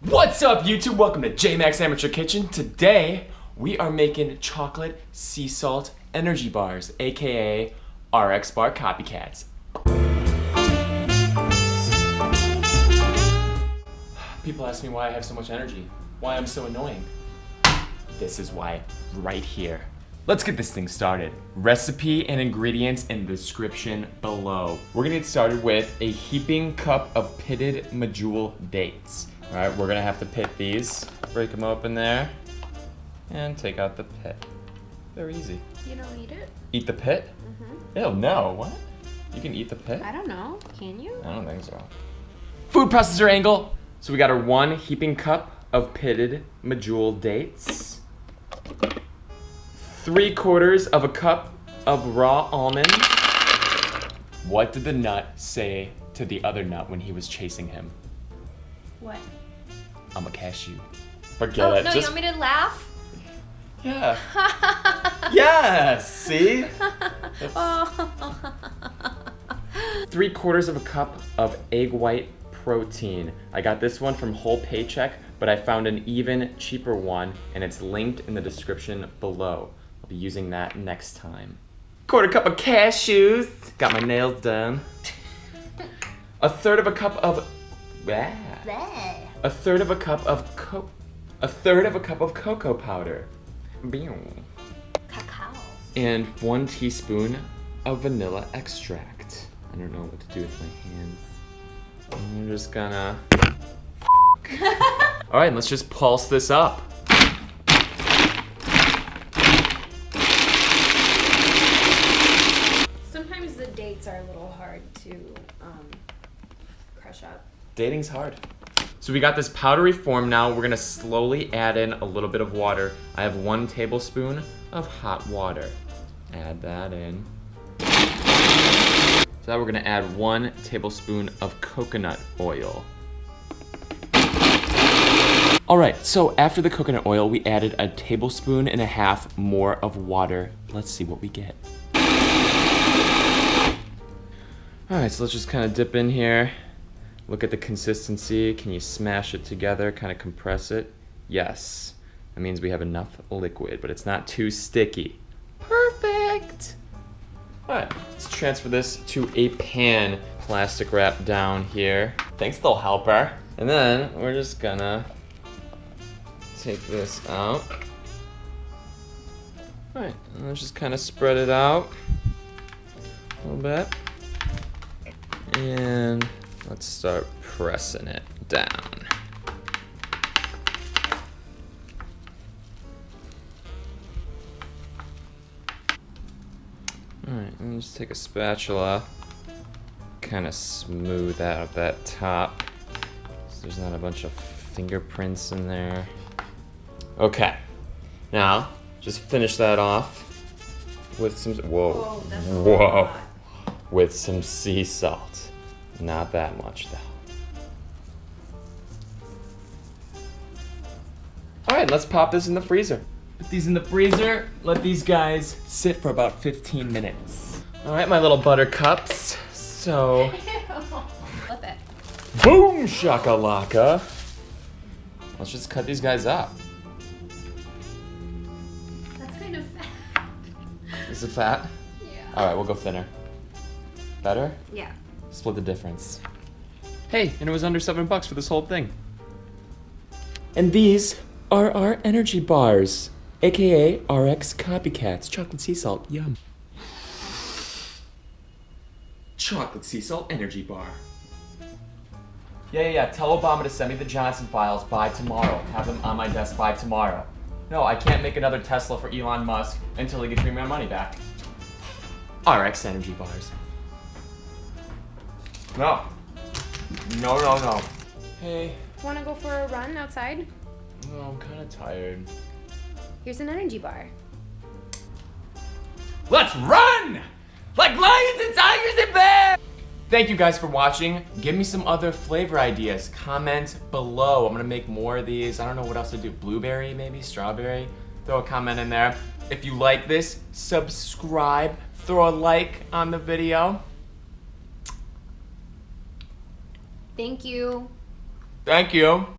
What's up, YouTube? Welcome to JMac's Amateur Kitchen. Today, we are making chocolate sea salt energy bars, aka RXBar copycats. People ask me why I have so much energy, why I'm so annoying. This is why, right here. Let's get this thing started. Recipe and ingredients in the description below. We're gonna get started with a heaping cup of pitted medjool dates. All right, we're gonna have to pit these, break them open there, and take out the pit. Very easy. You don't eat it? Eat the pit? Mm-hmm. Ew, no, what? You can eat the pit? I don't know, can you? I don't think so. Food processor angle. So we got our 1 heaping cup of pitted medjool dates. 3/4 of a cup of raw almonds. What did the nut say to the other nut when he was chasing him? What? I'm a cashew. Forget it. No, you want me to laugh? Yeah. Yes, see? 3/4 of a cup of egg white protein. I got this one from Whole Paycheck, but I found an even cheaper one, and it's linked in the description below. I'll be using that next time. 1/4 cup of cashews. Got my nails done. 1/3 of a cup of... A third of a cup of cocoa powder. Cacao. And 1 teaspoon of vanilla extract. I don't know what to do with my hands. I'm just gonna... All right, let's just pulse this up. Sometimes the dates are a little hard to crush up. Dating's hard. So we got this powdery form now. We're gonna slowly add in a little bit of water. I have 1 tablespoon of hot water. Add that in. So now we're gonna add 1 tablespoon of coconut oil. All right, so after the coconut oil, we added 1.5 tablespoons more of water. Let's see what we get. All right, so let's just kind of dip in here. Look at the consistency. Can you smash it together, kind of compress it? Yes. That means we have enough liquid, but it's not too sticky. Perfect. All right, let's transfer this to a pan. Plastic wrap down here. Thanks, little helper. And then we're just gonna take this out. All right, and let's just kind of spread it out a little bit. And let's start pressing it down. All right, and just take a spatula, kind of smooth out that top so there's not a bunch of fingerprints in there. Okay, now just finish that off with some, Whoa, that's a lot. With some sea salt. Not that much though. All right, let's pop this in the freezer. Put these in the freezer, let these guys sit for about 15 minutes. All right, my little buttercups. So, Flip it. boom shakalaka. Let's just cut these guys up. That's kind of fat. Is it fat? Yeah. All right, we'll go thinner. Better? Yeah. Split the difference. Hey, and it was under $7 for this whole thing. And these are our energy bars, aka RX copycats. Chocolate sea salt, yum. Chocolate sea salt energy bar. Yeah. Tell Obama to send me the Johnson files by tomorrow. Have them on my desk by tomorrow. No, I can't make another Tesla for Elon Musk until he gives me my money back. RX energy bars. No. No. Hey. Want to go for a run outside? No, I'm kind of tired. Here's an energy bar. Let's run! Like lions and tigers and bears! Thank you guys for watching. Give me some other flavor ideas. Comment below. I'm gonna make more of these. I don't know what else to do. Blueberry, maybe? Strawberry? Throw a comment in there. If you like this, subscribe. Throw a like on the video. Thank you. Thank you.